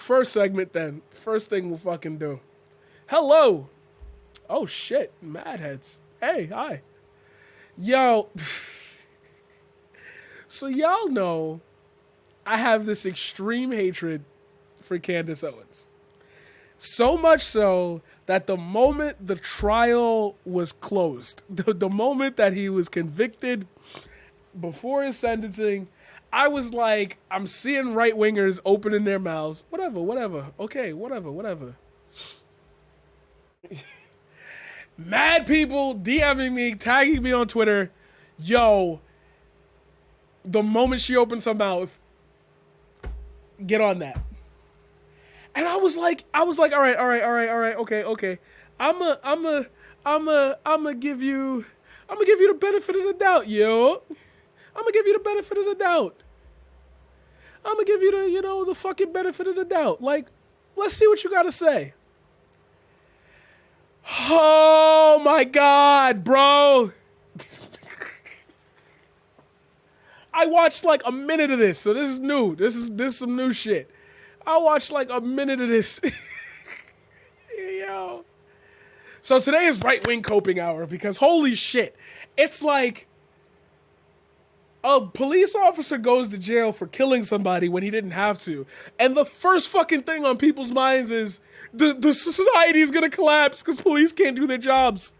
First segment then. First thing we'll fucking do. Hello. Oh shit, mad heads. Hey, hi. Yo. So y'all know I have this extreme hatred for Candace Owens. So much so that the moment the trial was closed, the moment that he was convicted before his sentencing, I was like, I'm seeing right-wingers opening their mouths. Whatever. Okay, whatever. Mad people DMing me, tagging me on Twitter. Yo, the moment she opens her mouth, get on that. And I was like, all right, okay. I'ma give you the benefit of the doubt, yo. I'ma give you the benefit of the doubt. I'ma give you the fucking benefit of the doubt. Like, let's see what you gotta say. Oh my God, bro. I watched like a minute of this, so this is new. This is some new shit. I watched like a minute of this. Yo. So today is right-wing coping hour because holy shit. It's like a police officer goes to jail for killing somebody when he didn't have to. And the first fucking thing on people's minds is the society is going to collapse because police can't do their jobs.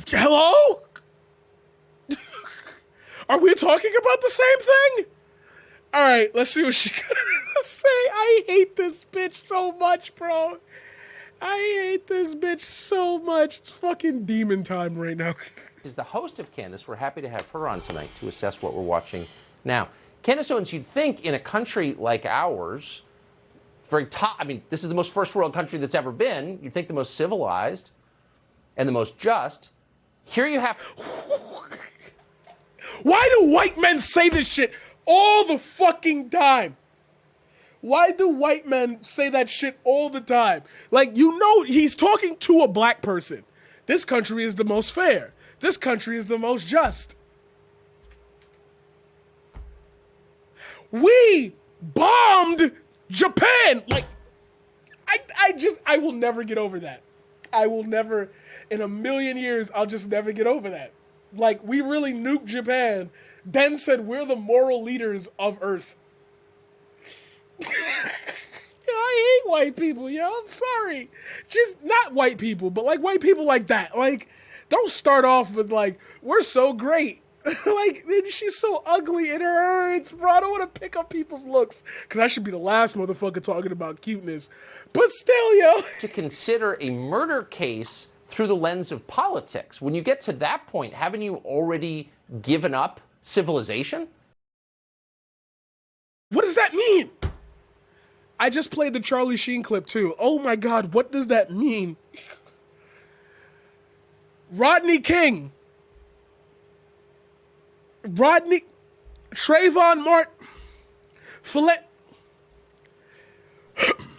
Hello? Are we talking about the same thing? All right, let's see what she got to say. I hate this bitch so much, bro. I hate this bitch so much. It's fucking demon time right now. Is the host of Candace. We're happy to have her on tonight to assess what we're watching now. Candace Owens, you'd think in a country like ours, very top, I mean, this is the most first world country that's ever been. You'd think the most civilized and the most just. Here you have... Why do white men say this shit all the fucking time? Why do white men say that shit all the time? Like, he's talking to a black person. This country is the most fair. This country is the most just. We bombed Japan. Like, I will never get over that. I will never, in a million years, I'll just never get over that. Like, we really nuked Japan, then said we're the moral leaders of Earth. I hate white people, yo. I'm sorry. Just not white people, but like white people like that. Like, don't start off with like, we're so great. Like, she's so ugly, it hurts, bro. I don't want to pick up people's looks because I should be the last motherfucker talking about cuteness. But still, yo. To consider a murder case through the lens of politics. When you get to that point, haven't you already given up civilization? What does that mean? I just played the Charlie Sheen clip too. Oh my God, what does that mean? Rodney King. Trayvon Martin.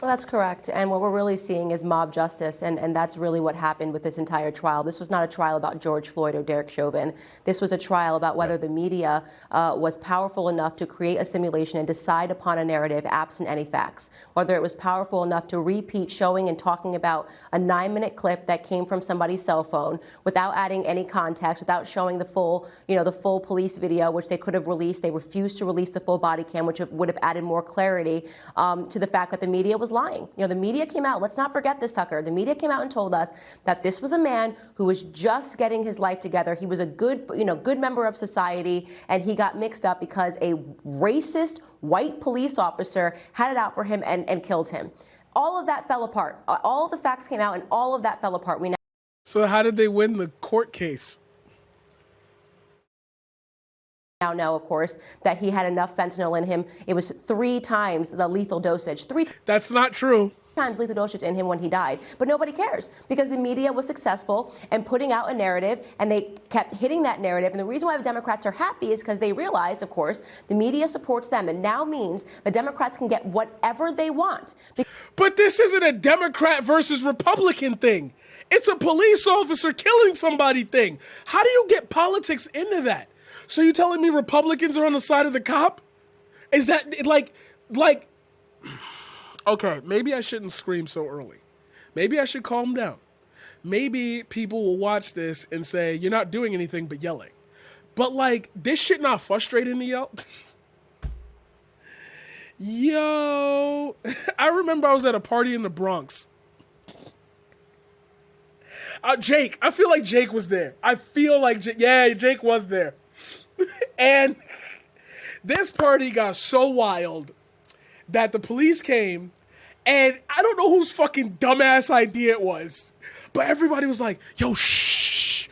Well, that's correct. And what we're really seeing is mob justice. And that's really what happened with this entire trial. This was not a trial about George Floyd or Derek Chauvin. This was a trial about whether the media was powerful enough to create a simulation and decide upon a narrative absent any facts. Whether it was powerful enough to repeat showing and talking about a 9-minute clip that came from somebody's cell phone without adding any context, without showing the full, the full police video, which they could have released. They refused to release the full body cam, which would have added more clarity to the fact that the media was lying. The media came out, let's not forget this, Tucker. The media came out and told us that this was a man who was just getting his life together. He was a good member of society, and he got mixed up because a racist white police officer had it out for him and killed him. All of that fell apart. All of the facts came out, and all of that fell apart. So how did they win the court case? Now know, of course, that he had enough fentanyl in him. It was 3 times the lethal dosage. That's not true. Times lethal dosage in him when he died. But nobody cares because the media was successful in putting out a narrative, and they kept hitting that narrative. And the reason why the Democrats are happy is because they realize, of course, the media supports them, and now means the Democrats can get whatever they want. But this isn't a Democrat versus Republican thing. It's a police officer killing somebody thing. How do you get politics into that? So you telling me Republicans are on the side of the cop? Is that like, okay, maybe I shouldn't scream so early. Maybe I should calm down. Maybe people will watch this and say, you're not doing anything but yelling. But like, this shit not frustrating to y'all? Yo, I remember I was at a party in the Bronx. Jake, I feel like Jake was there. Jake was there. And this party got so wild that the police came, and I don't know whose fucking dumbass idea it was, but everybody was like, yo, shh,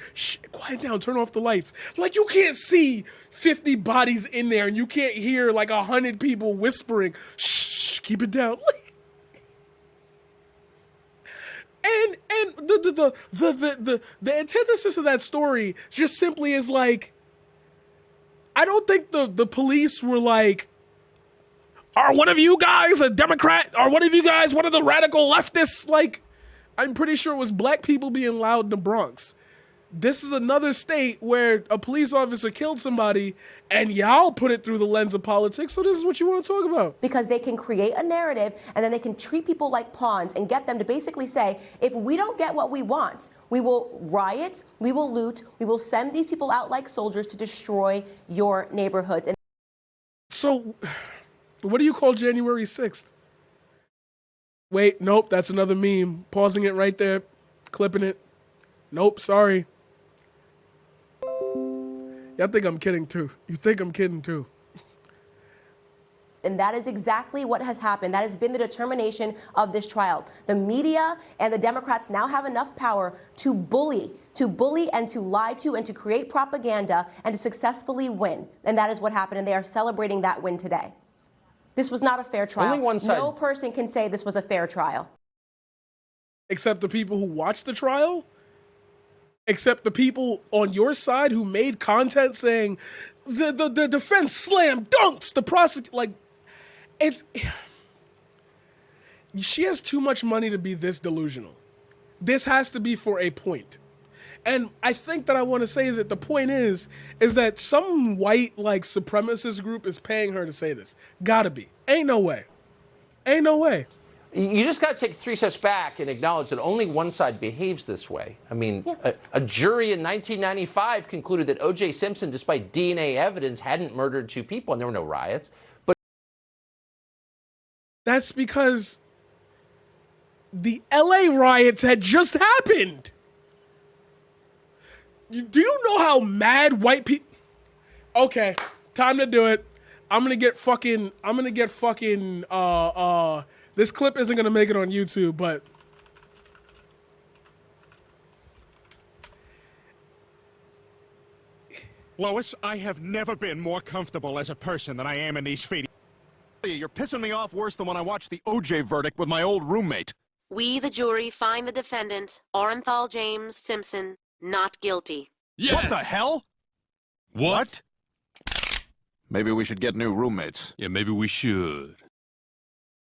quiet down, turn off the lights. Like, you can't see 50 bodies in there, and you can't hear like 100 people whispering, shh, keep it down. And the antithesis of that story just simply is like, I don't think the police were like, are one of you guys a Democrat? Are one of you guys one of the radical leftists? Like, I'm pretty sure it was black people being loud in the Bronx. This is another state where a police officer killed somebody, and y'all put it through the lens of politics, so this is what you want to talk about. Because they can create a narrative, and then they can treat people like pawns and get them to basically say, if we don't get what we want, we will riot, we will loot, we will send these people out like soldiers to destroy your neighborhoods. And so, what do you call January 6th? Wait, nope, that's another meme. Pausing it right there, clipping it. Nope, sorry. Y'all think I'm kidding too. You think I'm kidding too. And that is exactly what has happened. That has been the determination of this trial. The media and the Democrats now have enough power to bully and to lie to and to create propaganda and to successfully win. And that is what happened. And they are celebrating that win today. This was not a fair trial. Only one side. No person can say this was a fair trial. Except the people who watched the trial? Except the people on your side who made content saying the defense slam dunks the prosecutor. Like, she has too much money to be this delusional. This has to be for a point. And I think that I want to say that the point is that some white like supremacist group is paying her to say this. Gotta be. Ain't no way. Ain't no way. You just got to take 3 steps back and acknowledge that only one side behaves this way. I mean, a jury in 1995 concluded that O.J. Simpson, despite DNA evidence, hadn't murdered 2 people, and there were no riots. But that's because the LA riots had just happened. Do you know how mad white people... Okay, time to do it. I'm gonna get fucking, this clip isn't gonna make it on YouTube, but Lois, I have never been more comfortable as a person than I am in these feet. You're pissing me off worse than when I watched the OJ verdict with my old roommate. We, the jury, find the defendant, Orenthal James Simpson, not guilty. Yes. What the hell? What? Maybe we should get new roommates. Yeah, maybe we should.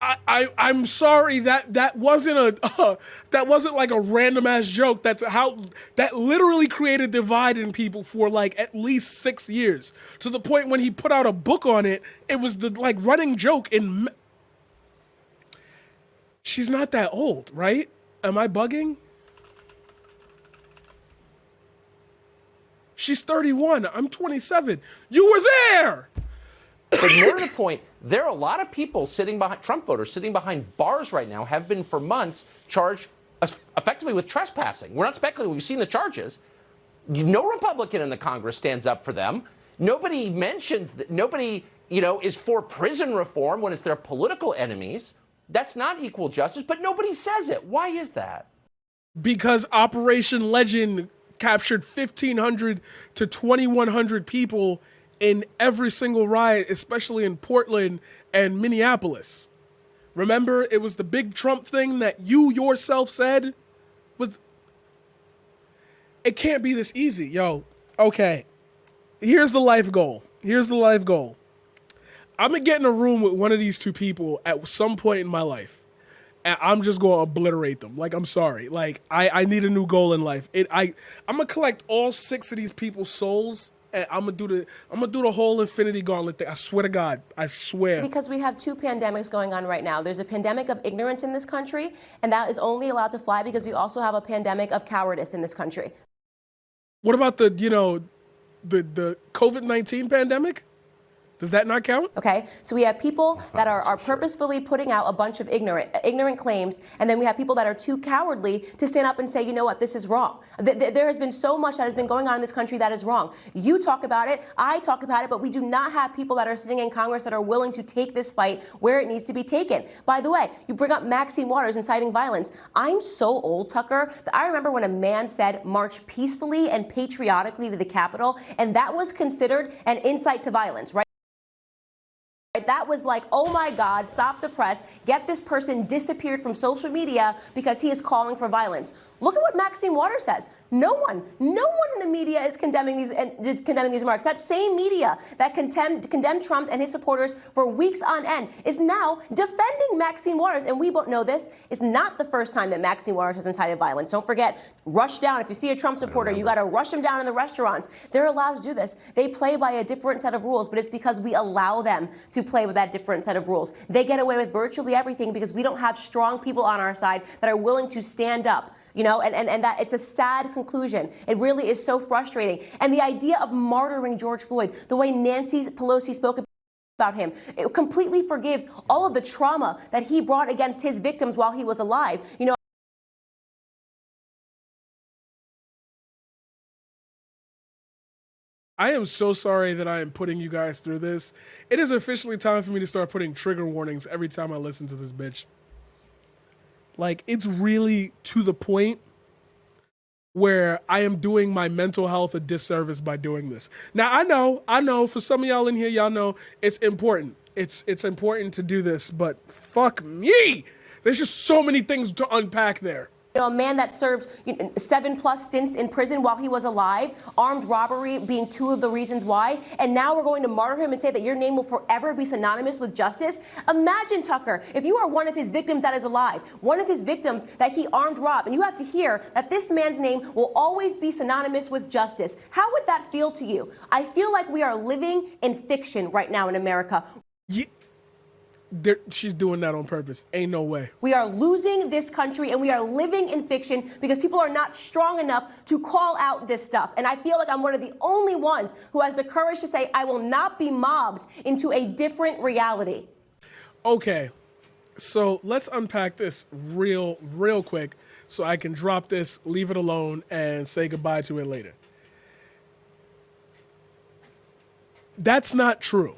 I'm sorry that wasn't that wasn't like a random ass joke. That's how that literally created divide in people for like at least 6 years, to the point when he put out a book on it. It was the like running joke in. She's not that old, right? Am I bugging? She's 31. I'm 27. You were there. But more to the point, there are a lot of people sitting behind, Trump voters sitting behind bars right now, have been for months, charged effectively with trespassing. We're not speculating. We've seen the charges. No Republican in the Congress stands up for them. Nobody mentions that. Nobody, is for prison reform when it's their political enemies. That's not equal justice, but nobody says it. Why is that? Because Operation Legend captured 1,500 to 2,100 people in every single riot, especially in Portland and Minneapolis. Remember, it was the big Trump thing that you yourself said was... It can't be this easy, yo. Okay, here's the life goal. I'm gonna get in a room with one of these 2 people at some point in my life, and I'm just gonna obliterate them. Like, I'm sorry. Like, I need a new goal in life. I'm gonna collect all 6 of these people's souls and I'm gonna do the whole Infinity Gauntlet thing. I swear to God. I swear. Because we have two pandemics going on right now. There's a pandemic of ignorance in this country, and that is only allowed to fly because we also have a pandemic of cowardice in this country. What about the the COVID-19 pandemic? Does that not count? Okay, so we have people that are purposefully putting out a bunch of ignorant claims, and then we have people that are too cowardly to stand up and say, you know what, this is wrong. There has been so much that has been going on in this country that is wrong. You talk about it, I talk about it, but we do not have people that are sitting in Congress that are willing to take this fight where it needs to be taken. By the way, you bring up Maxine Waters inciting violence. I'm so old, Tucker, that I remember when a man said, march peacefully and patriotically to the Capitol, and that was considered an incite to violence, right? That was like, oh my God, stop the press, get this person disappeared from social media because he is calling for violence. Look at what Maxine Waters says. No one in the media is condemning these remarks. That same media that condemned Trump and his supporters for weeks on end is now defending Maxine Waters. And we both know this is not the first time that Maxine Waters has incited violence. Don't forget, rush down. If you see a Trump supporter, you got to rush them down in the restaurants. They're allowed to do this. They play by a different set of rules, but it's because we allow them to play with that different set of rules. They get away with virtually everything because we don't have strong people on our side that are willing to stand up. You know, and that it's a sad conclusion. It really is so frustrating. And the idea of martyring George Floyd, the way Nancy Pelosi spoke about him, it completely forgives all of the trauma that he brought against his victims while he was alive. You know, I am so sorry that I am putting you guys through this. It is officially time for me to start putting trigger warnings every time I listen to this bitch. Like, it's really to the point where I am doing my mental health a disservice by doing this. Now, I know, for some of y'all in here, y'all know it's important. It's important to do this, but fuck me. There's just so many things to unpack there. You know, a man that served 7+ stints in prison while he was alive, armed robbery being two of the reasons why, and now we're going to martyr him and say that your name will forever be synonymous with justice? Imagine, Tucker, if you are one of his victims that is alive, one of his victims that he armed robbed, and you have to hear that this man's name will always be synonymous with justice. How would that feel to you? I feel like we are living in fiction right now in America. Yeah. She's doing that on purpose. Ain't no way. We are losing this country and we are living in fiction because people are not strong enough to call out this stuff. And I feel like I'm one of the only ones who has the courage to say I will not be mobbed into a different reality. Okay, so let's unpack this real quick so I can drop this, leave it alone, and say goodbye to it later. That's not true.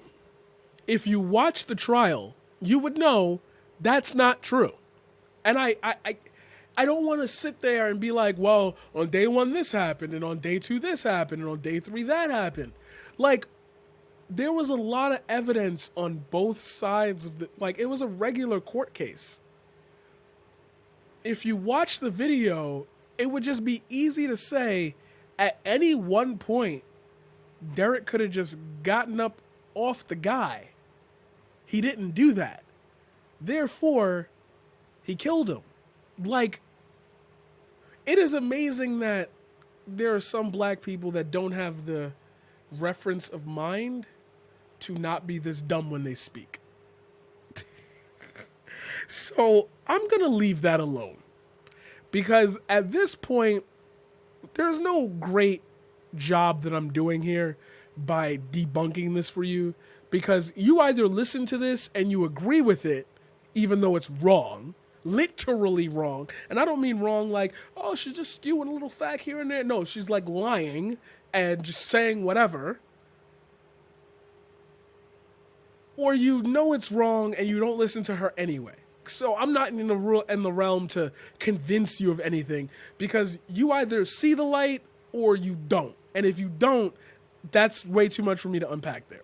If you watch the trial, you would know that's not true. And I don't want to sit there and be like, well, on day 1 this happened, and on day 2 this happened, and on day 3 that happened. Like, there was a lot of evidence on both sides of it was a regular court case. If you watch the video, it would just be easy to say at any one point, Derek could have just gotten up off the guy. He didn't do that. Therefore, he killed him. Like, it is amazing that there are some black people that don't have the reference of mind to not be this dumb when they speak. So I'm going to leave that alone. Because at this point, there's no great job that I'm doing here by debunking this for you. Because you either listen to this and you agree with it, even though it's wrong, literally wrong. And I don't mean wrong like, oh, she's just skewing a little fact here and there. No, she's like lying and just saying whatever. Or you know it's wrong and you don't listen to her anyway. So I'm not in the realm to convince you of anything because you either see the light or you don't. And if you don't, that's way too much for me to unpack there.